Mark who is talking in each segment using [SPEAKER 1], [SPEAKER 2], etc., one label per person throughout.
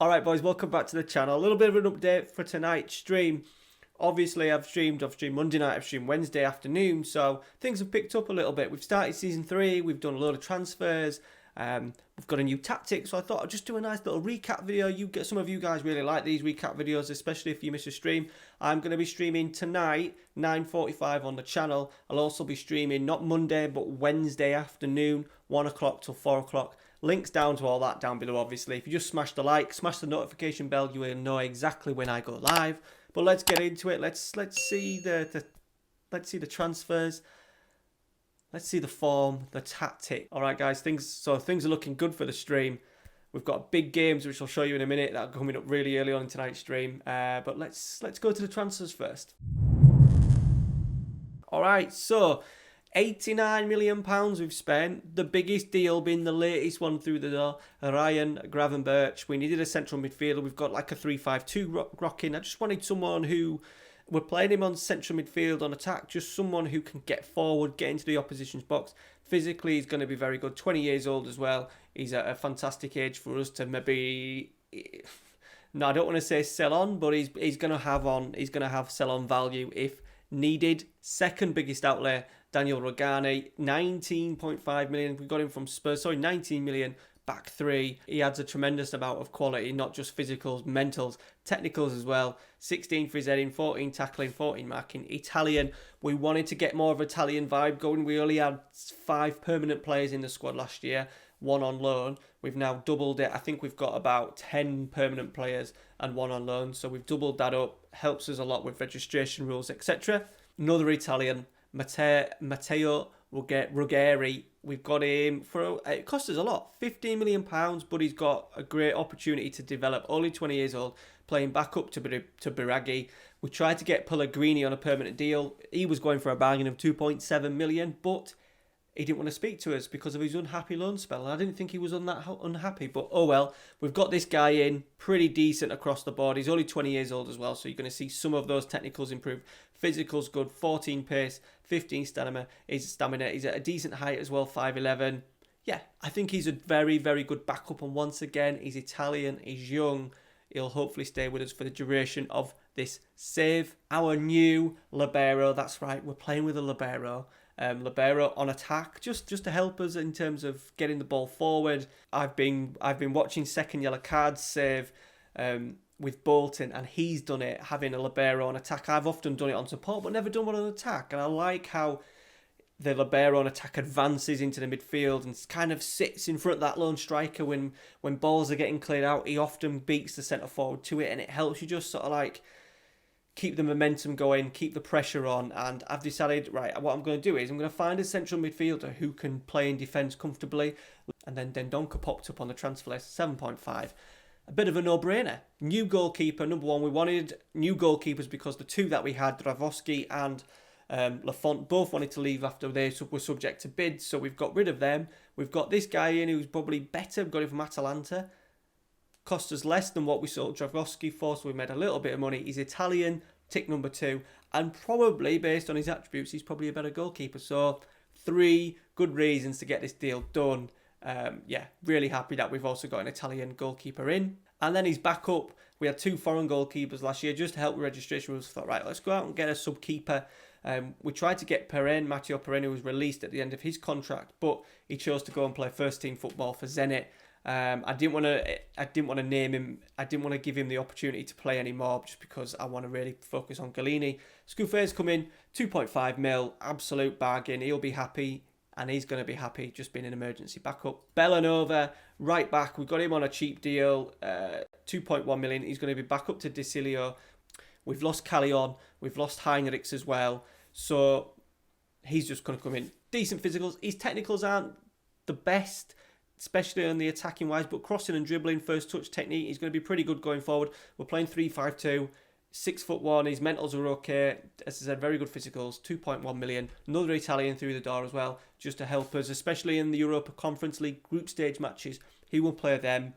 [SPEAKER 1] Alright boys, welcome back to the channel. A little bit of an update for tonight's stream. Obviously I've streamed Monday night, I've streamed Wednesday afternoon, so things have picked up a little bit. We've started season 3, we've done a load of transfers, we've got a new tactic, so I thought I'd just do a nice little recap video. Some of you guys really like these recap videos, especially if you miss a stream. I'm going to be streaming tonight, 9:45 on the channel. I'll also be streaming not Monday, but Wednesday afternoon, 1 o'clock till 4 o'clock. Links down to all that down below, obviously. If you just smash the like, smash the notification bell, you will know exactly when I go live. But let's get into it. Let's see the transfers. Let's see the form, the tactic. All right, guys. Things are looking good for the stream. We've got big games, which I'll show you in a minute, that are coming up really early on in tonight's stream. But let's go to the transfers first. All right, so £89 million we've spent. The biggest deal being the latest one through the door, Ryan Gravenberch. We needed a central midfielder. We've got like a 3-5-2 rocking. I just wanted someone who, we're playing him on central midfield on attack, just someone who can get forward, get into the opposition's box. Physically, he's going to be very good. 20 years old as well. He's at a fantastic age for us to maybe, no, I don't want to say sell on, but he's going to have sell on value if needed. Second biggest outlay, Daniel Ragani, 19.5 million. We got him from Spurs, 19 million, back three. He adds a tremendous amount of quality, not just physicals, mentals, technicals as well. 16 for his heading, 14 tackling, 14 marking. Italian, we wanted to get more of an Italian vibe going. We only had 5 permanent players in the squad last year, 1 on loan. We've now doubled it. I think we've got about 10 permanent players and 1 on loan. So we've doubled that up. Helps us a lot with registration rules, etc. Another Italian, Matteo Ruggeri. We've got him for, it cost us a lot, £15 million, but he's got a great opportunity to develop. Only 20 years old, playing back up to Biraghi. We tried to get Pellegrini on a permanent deal. He was going for a bargain of 2.7 million, but he didn't want to speak to us because of his unhappy loan spell. I didn't think he was that unhappy, but oh well. We've got this guy in, pretty decent across the board. He's only 20 years old as well, so you're going to see some of those technicals improve. Physical's good, 14 pace, 15 stamina. He's at a decent height as well, 5'11". Yeah, I think he's a very, very good backup. And once again, he's Italian, he's young. He'll hopefully stay with us for the duration of this save. Our new Libero, that's right, we're playing with a Libero. Libero on attack, just to help us in terms of getting the ball forward. I've been watching second yellow cards save with Bolton, and he's done it having a Libero on attack. I've often done it on support, but never done one on attack, and I like how the Libero on attack advances into the midfield and kind of sits in front of that lone striker when balls are getting cleared out. He often beats the centre forward to it, and it helps you just sort of like keep the momentum going, keep the pressure on. And I've decided, right, what I'm going to do is I'm going to find a central midfielder who can play in defence comfortably. And then Dendonka popped up on the transfer list, 7.5. A bit of a no-brainer. New goalkeeper, number one. We wanted new goalkeepers because the two that we had, Dravosky and Lafont, both wanted to leave after they were subject to bids. So we've got rid of them. We've got this guy in who's probably better. We've got him from Atalanta. Cost us less than what we sold Dravosky for, so we made a little bit of money. He's Italian, tick number 2, and probably, based on his attributes, he's probably a better goalkeeper. So 3 good reasons to get this deal done. Yeah, really happy that we've also got an Italian goalkeeper in. And then he's back up. We had 2 foreign goalkeepers last year just to help with registration rules. Thought, right, let's go out and get a sub-keeper. We tried to get Matteo Perrin, who was released at the end of his contract, but he chose to go and play first-team football for Zenit. I didn't want to name him. I didn't want to give him the opportunity to play anymore just because I want to really focus on Galini. Scouffer's come in, 2.5 mil, absolute bargain. He'll be happy, and he's going to be happy just being an emergency backup. Bellanova, right back. We got him on a cheap deal, 2.1 million. He's going to be back up to Decilio. We've lost Callion. We've lost Heinrichs as well. So he's just going to come in. Decent physicals. His technicals aren't the best, especially on the attacking wise, but crossing and dribbling, first touch technique, he's going to be pretty good going forward. We're playing 3-5-2, 6'1", his mentals are okay. As I said, very good physicals, 2.1 million. Another Italian through the door as well, just to help us, especially in the Europa Conference League group stage matches. He will play them,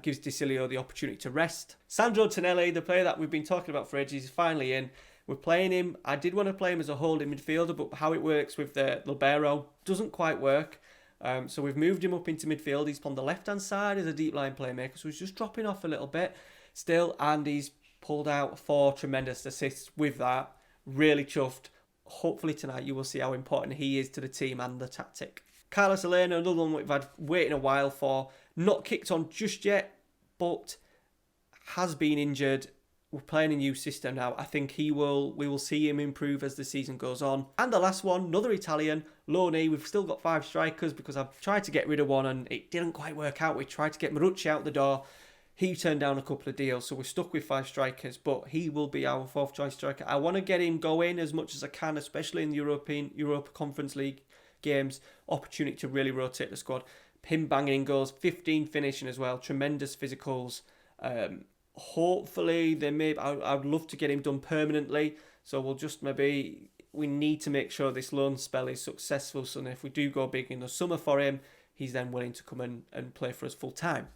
[SPEAKER 1] gives Decilio the opportunity to rest. Sandro Tonelli, the player that we've been talking about for ages, is finally in. We're playing him. I did want to play him as a holding midfielder, but how it works with the Libero doesn't quite work. So we've moved him up into midfield. He's on the left-hand side as a deep line playmaker, so he's just dropping off a little bit still, and he's pulled out 4 tremendous assists with that. Really chuffed. Hopefully tonight you will see how important he is to the team and the tactic. Carlos Alain, another one we've had waiting a while for. Not kicked on just yet, but has been injured. We're playing a new system now. I think we will see him improve as the season goes on. And the last one, another Italian, Loni. We've still got 5 strikers because I've tried to get rid of one and it didn't quite work out. We tried to get Marucci out the door. He turned down a couple of deals, so we're stuck with 5 strikers, but he will be our 4th choice striker. I want to get him going as much as I can, especially in the Europa Conference League games. Opportunity to really rotate the squad. Him banging in goals, 15 finishing as well, tremendous physicals. Hopefully, I'd love to get him done permanently, so we need to make sure this loan spell is successful, so if we do go big in the summer for him, he's then willing to come and play for us full time.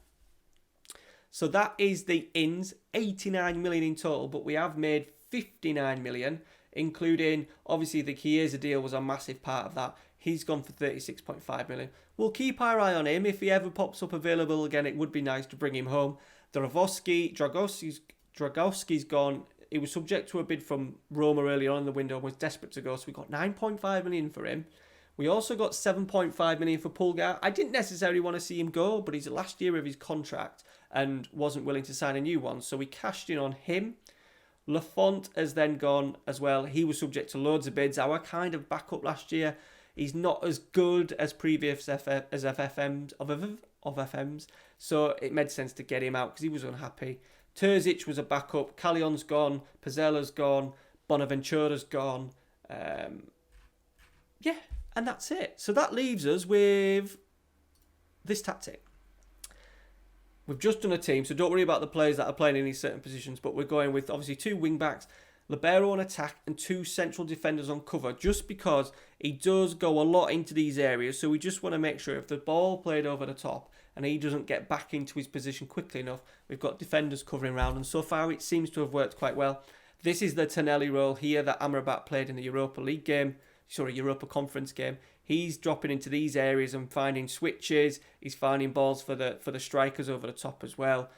[SPEAKER 1] So that is the ins, 89 million in total, but we have made 59 million, including, obviously, the Chiesa deal was a massive part of that. He's gone for 36.5 million. We'll keep our eye on him. If he ever pops up available again, it would be nice to bring him home. Dragowski's gone. He was subject to a bid from Roma earlier on in the window and was desperate to go, so we got 9.5 million for him. We also got 7.5 million for Pulgar. I didn't necessarily want to see him go, but he's the last year of his contract and wasn't willing to sign a new one, so we cashed in on him. Lafont has then gone as well. He was subject to loads of bids. Our kind of backup last year. He's not as good as previous FMs, so it made sense to get him out because he was unhappy. Terzic was a backup. Callion's gone. Pizzella's gone. Bonaventura's gone. And that's it. So that leaves us with this tactic. We've just done a team, so don't worry about the players that are playing in these certain positions, but we're going with obviously 2 wing-backs, Libero on attack and 2 central defenders on cover, just because he does go a lot into these areas, so we just want to make sure if the ball played over the top and he doesn't get back into his position quickly enough, we've got defenders covering around, and so far it seems to have worked quite well. This is the Tonelli role here that Amrabat played in the Europa Conference game. He's dropping into these areas and finding switches. He's finding balls for the strikers over the top as well.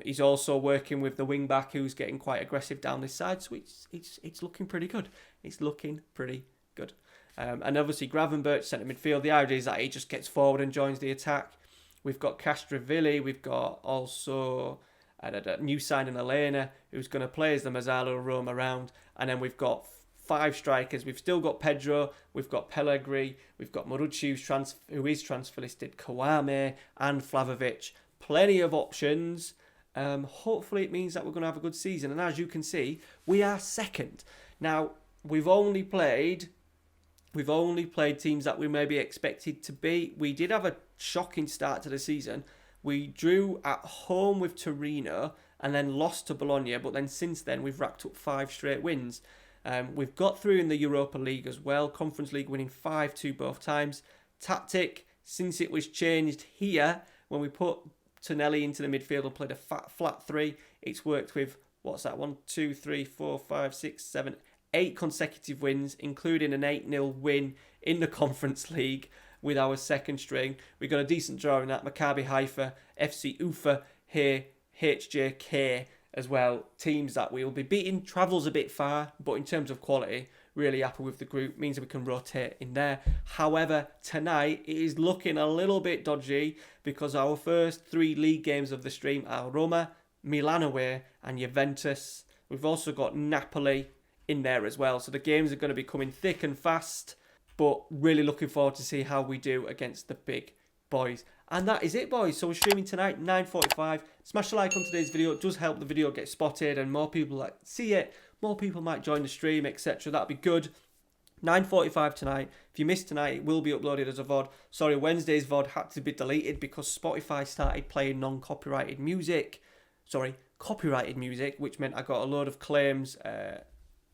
[SPEAKER 1] He's also working with the wing back who's getting quite aggressive down this side. So it's looking pretty good. It's looking pretty good. And obviously Gravenberch centre midfield. The idea is that he just gets forward and joins the attack. We've got Castrovilli. We've got also a new signing Alain who's going to play as the Mazzarro roam around. And then we've got 5 strikers. We've still got Pedro, we've got Pellegrini, we've got Marucci who is transfer listed, Kouame and Vlahovic. Plenty of options. Hopefully it means that we're going to have a good season. And as you can see, we are second. Now, we've only played teams that we maybe expected to beat. We did have a shocking start to the season. We drew at home with Torino and then lost to Bologna, but then since then we've racked up 5 straight wins. We've got through in the Europa League as well. Conference League winning 5-2 both times. Tactic, since it was changed here, when we put Tonelli into the midfield and played a flat 3, it's worked with, 8 consecutive wins, including an 8-0 win in the Conference League with our second string. We got a decent draw in that. Maccabi Haifa, FC Ufa here, HJK as well. Teams that we will be beating. Travels a bit far, but in terms of quality, really happy with the group. Means that we can rotate in there. However, tonight it is looking a little bit dodgy because our first 3 league games of the stream are Roma, Milan away and Juventus. We've also got Napoli in there as well. So the games are going to be coming thick and fast, but really looking forward to see how we do against the big boys. And that is it, boys. So we're streaming tonight, 9:45. Smash the like on today's video. It does help the video get spotted and more people see it. More people might join the stream, etc. That'd be good. 9:45 tonight. If you missed tonight, it will be uploaded as a VOD. Sorry, Wednesday's VOD had to be deleted because Spotify started playing non-copyrighted music. Copyrighted music, which meant I got a load of claims,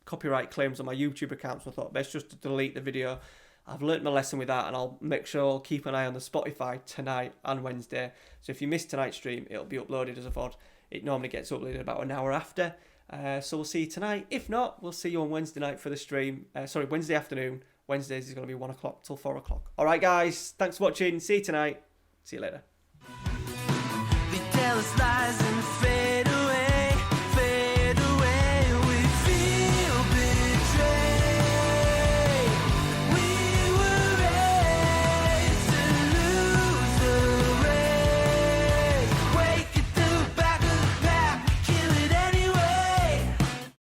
[SPEAKER 1] copyright claims on my YouTube account. So I thought, best just to delete the video. I've learnt my lesson with that, and I'll make sure I'll keep an eye on the Spotify tonight and Wednesday. So if you missed tonight's stream, it'll be uploaded as a VOD. It normally gets uploaded about an hour after. So we'll see you tonight. If not, we'll see you on Wednesday night for the stream. Wednesday afternoon Wednesdays is going to be 1 o'clock till 4 o'clock. All right, guys. Thanks for watching. See you tonight. See you later.